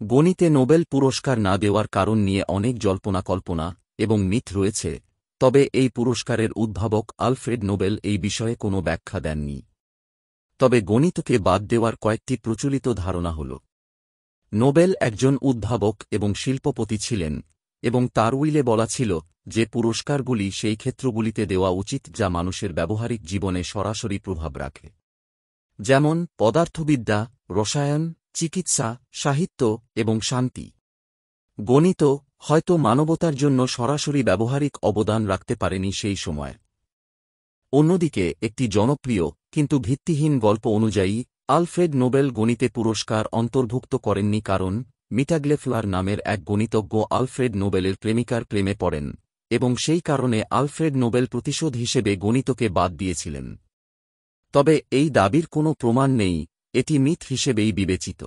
গণিতে নোবেল পুরস্কার না দেওয়ার কারণ নিয়ে অনেক জল্পনা-কল্পনা এবং মিথ রয়েছে, তবে এই পুরস্কারের উদ্ভাবক আলফ্রেড নোবেল এই বিষয়ে কোনো ব্যাখ্যা দেননি। তবে গণিতকে বাদ দেওয়ার কয়েকটি প্রচলিত ধারণা হল: নোবেল একজন উদ্ভাবক এবং শিল্পপতি ছিলেন, এবং তার উইলে বলা ছিল যে পুরস্কারগুলি সেই ক্ষেত্রগুলিতে দেওয়া উচিত যা মানুষের ব্যবহারিক জীবনে সরাসরি প্রভাব রাখে, যেমন পদার্থবিদ্যা, রসায়ন, চিকিৎসা, সাহিত্য এবং শান্তি। গণিত হয়তো মানবতার জন্য সরাসরি ব্যবহারিক অবদান রাখতে পারেনি সেই সময়। অন্যদিকে একটি জনপ্রিয় কিন্তু ভিত্তিহীন গল্প অনুযায়ী আলফ্রেড নোবেল গণিতে পুরস্কার অন্তর্ভুক্ত করেননি কারণ মিটাগ্লেফলার নামের এক গণিতজ্ঞ আলফ্রেড নোবেলের প্রেমিকার প্রেমে পড়েন, এবং সেই কারণে আলফ্রেড নোবেল প্রতিশোধ হিসেবে গণিতকে বাদ দিয়েছিলেন। তবে এই দাবির কোনো প্রমাণ নেই, এটি মিথ হিসেবেই বিবেচিত।